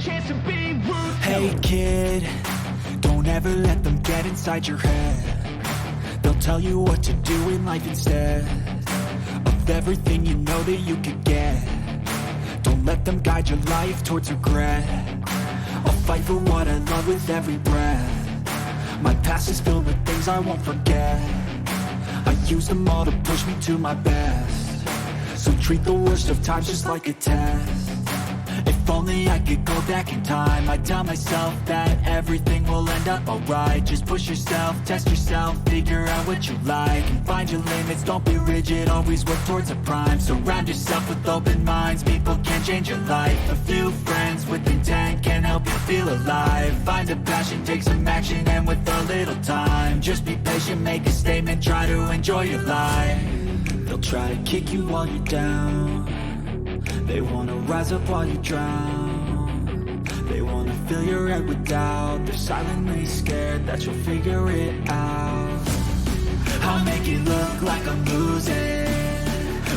chance to be ruthless. Hey kid, don't ever let them get inside your head. They'll tell you what to do in life instead of everything you know that you could get. Don't let them guide your life towards regret. I'll fight for what I love with every breath. My past is filled with things I won't forget. I use them all to push me to my best. So treat the worst of times just like a test. If only I could go back in time, I'd tell myself that everything will end up alright. Just push yourself, test yourself, figure out what you like, and find your limits, don't be rigid, always work towards a prime. Surround yourself with open minds, people can change your life. A few friends with intent can help you feel alive. Find a passion, take some action, and with a little time, just be patient, make a statement, try to enjoy your life. They'll try to kick you while you're down. They wanna rise up while you drown. They wanna fill your head with doubt. They're silently scared that you'll figure it out. I'll make it look like I'm losing,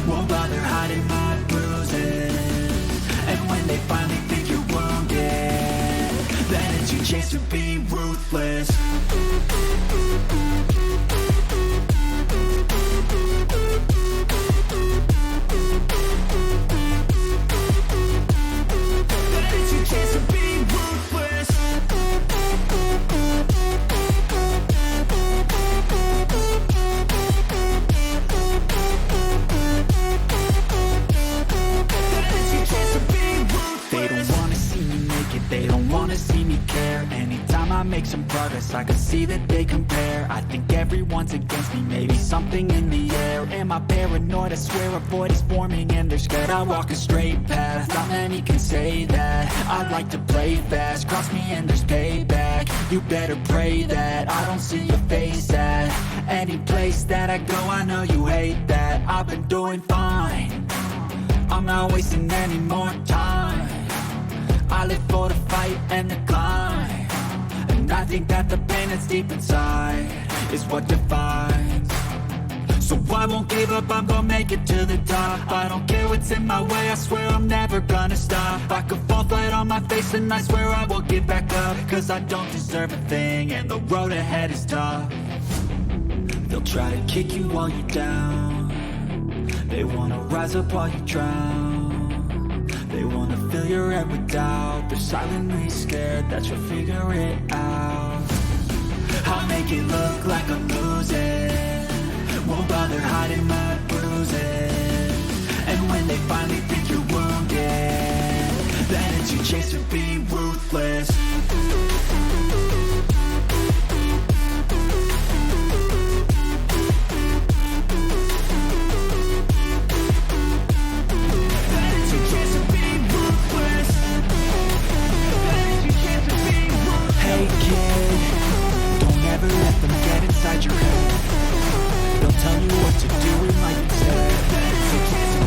won't bother hiding my bruises. And when they finally think you're wounded, then it's your chance to be ruthless. They don't wanna see me care. Anytime I make some progress, I can see that they compare. I think everyone's against me, maybe something in the air. Am I paranoid? I swear a void is forming and they're scared. I walk a straight path, not many can say that. I like to play fast, cross me and there's payback. You better pray that I don't see your face at any place that I go. I know you hate that. I've been doing fine, I'm not wasting any more time. I live for the fight and the climb, and I think that the pain that's deep inside is what defines. So I won't give up, I'm gonna make it to the top. I don't care what's in my way, I swear I'm never gonna stop. I could fall flat on my face and I swear I will get back up, cause I don't deserve a thing and the road ahead is tough. They'll try to kick you while you're down. They wanna rise up while you drown. They wanna fill your head with doubt. They're silently scared that you'll figure it out. I'll make it look like I'm losing, won't bother hiding my bruises. And when they finally think you're wounded, then it's your chance to be ruthless. Your head. They'll tell you what to do in life instead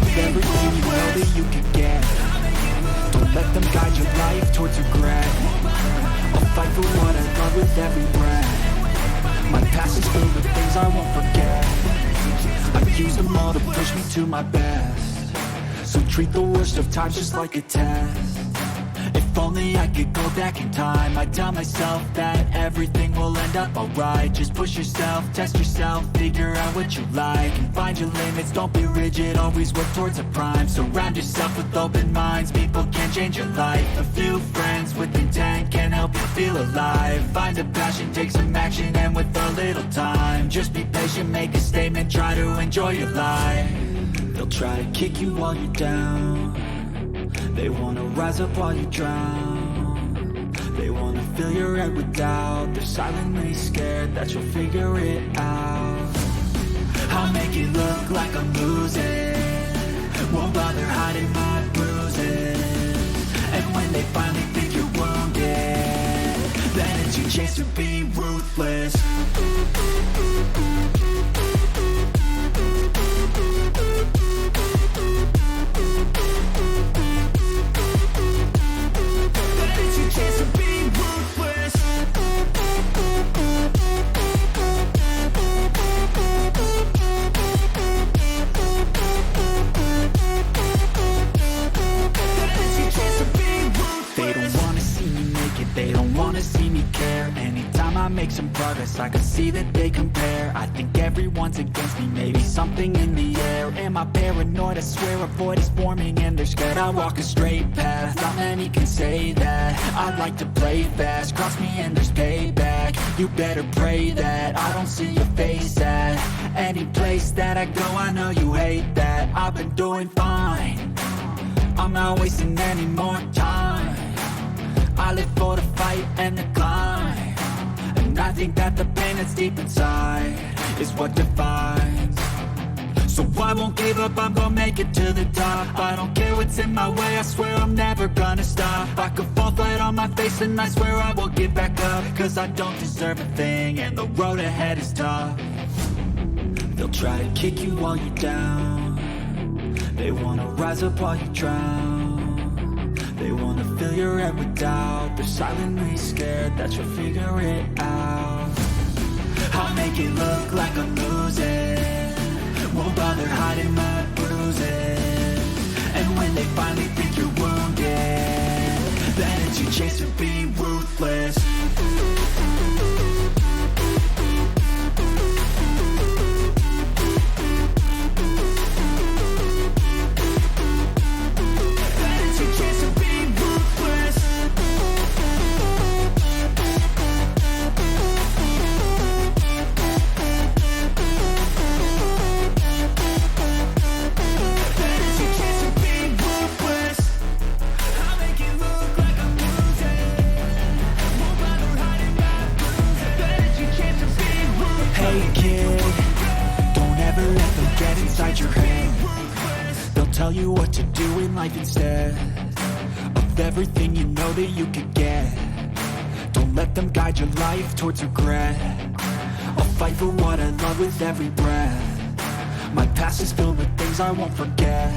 of everything you know that you can get. Don't let them guide your life towards regret. I'll fight for what I love with every breath. My past is filled with things I won't forget. I use them all to push me to my best. So treat the worst of times just like a test. If only I could go back in time, I'd tell myself that everything will end up alright. Just push yourself, test yourself, figure out what you like, and find your limits, don't be rigid, always work towards a prime. Surround yourself with open minds, people can change your life. A few friends with intent can help you feel alive. Find a passion, take some action, and with a little time, just be patient, make a statement, try to enjoy your life. They'll try to kick you while you're down. They wanna rise up while you drown. They wanna fill your head with doubt. They're silently scared that you'll figure it out. I'll make it look like I'm losing, won't bother hiding my bruises. And when they finally think you're wounded, then it's your chance to be ruthless. They don't wanna make some progress, I can see that they compare. I think everyone's against me, maybe something in the air. Am I paranoid? I swear a void is forming and they're scared. I walk a straight path, not many can say that. I like to play fast, cross me and there's payback. You better pray that I don't see your face at any place that I go. I know you hate that. I've been doing fine, I'm not wasting any more time. I live for the fight and the climb, and I think that the pain that's deep inside is what defines. So I won't give up, I'm gonna make it to the top. I don't care what's in my way, I swear I'm never gonna stop. I could fall flat on my face and I swear I will get back up, cause I don't deserve a thing and the road ahead is tough. They'll try to kick you while you're down, they wanna rise up while you drown. They wanna fill your head with doubt, they're silently scared that you'll figure it out. I'll make it look like I'm losing, won't bother hiding my bruises. And when they finally think you're wounded, then it's your chance to be ruthless. Your head, they'll tell you what to do in life instead of everything you know that you could get. Don't let them guide your life towards regret. I'll fight for what I love with every breath. My past is filled with things I won't forget.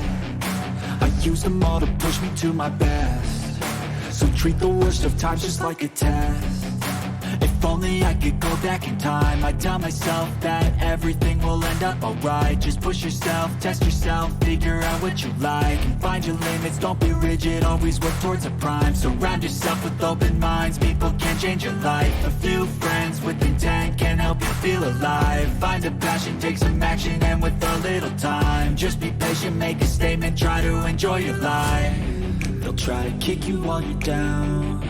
I use them all to push me to my best. So treat the worst of times just like a test. If only I could go back in time, I'd tell myself that everything will end up alright. Just push yourself, test yourself, figure out what you like, and find your limits, don't be rigid, always work towards a prime. Surround yourself with open minds, people can change your life. A few friends with intent can help you feel alive. Find a passion, take some action, and with a little time, just be patient, make a statement, try to enjoy your life. They'll try to kick you while you're down,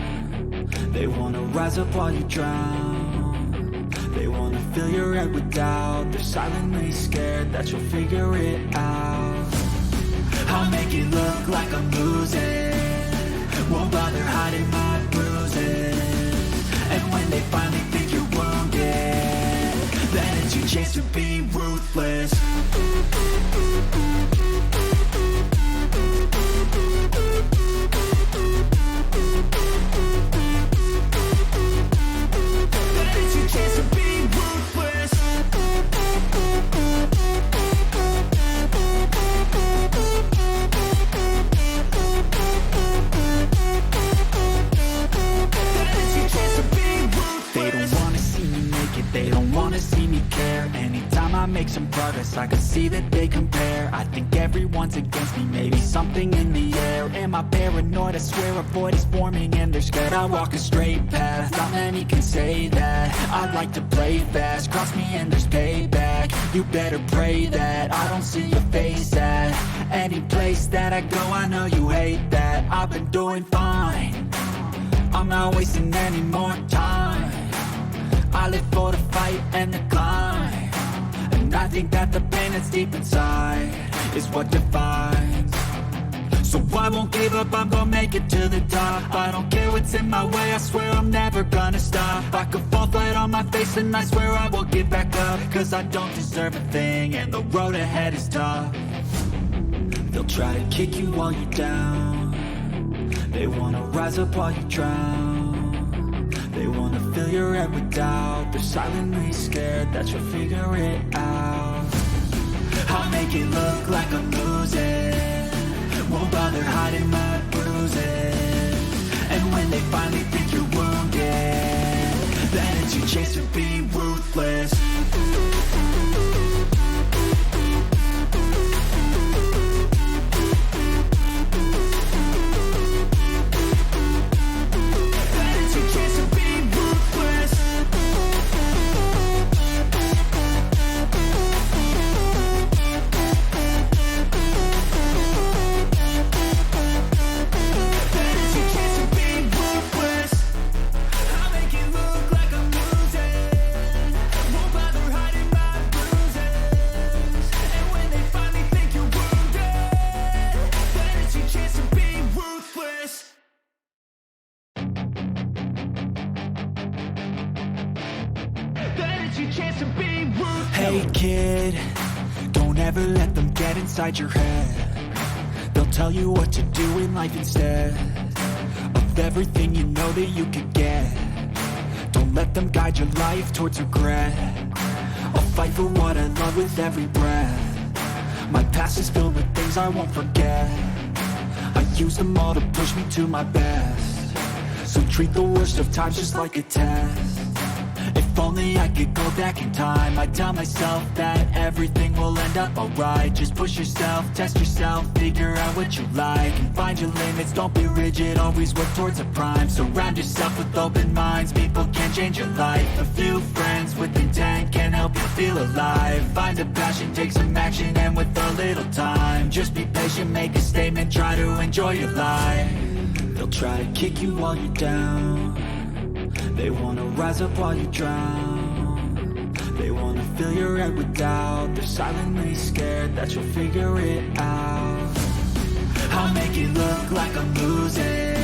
they wanna rise up while you drown. They wanna fill your head with doubt, they're silently scared that you'll figure it out. I'll make it look like I'm losing, won't bother hiding my bruises. And when they finally think you're wounded, then it's your chance to be ruthless. Make some progress, I can see that they compare. I think everyone's against me, maybe something in the air. Am I paranoid? I swear a void is forming and they're scared. I walk a straight path, not many can say that. I like to play fast, cross me and there's payback. You better pray that I don't see your face at any place that I go. I know you hate that. I've been doing fine, I'm not wasting any more time. I live for the fight and the climb, and I think that the pain that's deep inside is what defines. So I won't give up, I'm gonna make it to the top. I don't care what's in my way, I swear I'm never gonna stop. I could fall flat on my face and I swear I will get back up, cause I don't deserve a thing and the road ahead is tough. They'll try to kick you while you're down, they wanna rise up while you drown. They wanna fill your head with doubt, they're silently scared that you'll figure it out. I'll make it look like I'm losing, won't bother hiding my bruises. And when they finally think you're wounded, then it's your chance to be ruthless. Then it's your chance to be ruthless. Hey kid, don't ever let them get inside your head. They'll tell you what to do in life instead of everything you know that you could get. Don't let them guide your life towards regret. I'll fight for what I love with every breath. My past is filled with things I won't forget. I use them all to push me to my best. So treat the worst of times just like a test. If only I could go back in time, I'd tell myself that everything will end up alright. Just push yourself, test yourself, figure out what you like, and find your limits, don't be rigid, always work towards a prime. Surround yourself with open minds, people can change your life. A few friends with intent can help you feel alive. Find a passion, take some action, and with a little time, just be patient, make a statement, try to enjoy your life. They'll try to kick you while you're down. They wanna rise up while you drown. They wanna fill your head with doubt. They're silently scared that you'll figure it out. I'll make it look like I'm losing,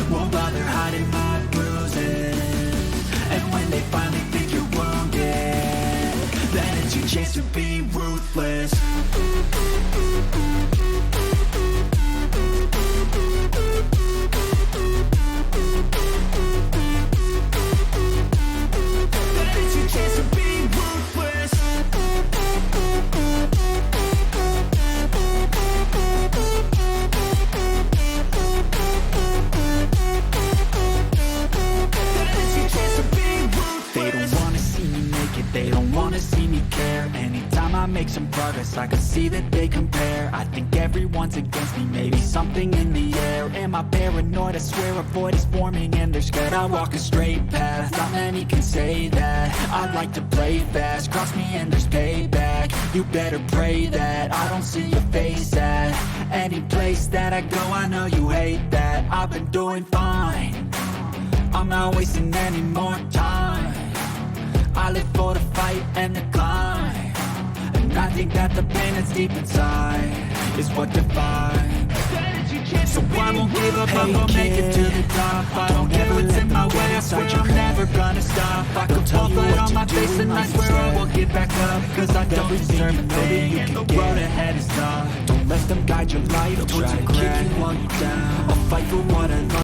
won't bother hiding my bruises. And when they finally think you're wounded, then it's your chance to be ruthless. They don't wanna see me care. Anytime I make some progress, I can see that they compare. I think everyone's against me, maybe something in the air. Am I paranoid? I swear a void is forming and they're scared. I walk a straight path, not many can say that. I like to play fast, cross me and there's payback. You better pray that I don't see your face at any place that I go. I know you hate that. I've been doing fine, I'm not wasting any more time. I live for the fight and the climb, and I think that the pain that's deep inside is what defines. So I won't give up, I'm gonna make it to the top. I don't care what's in my way, I swear I'm never gonna stop. I could fall flat on my face and I swear I won't get back up, cause I don't deserve a thing and the road ahead is tough. Don't let them guide your life towards regret. I'll fight for what I love.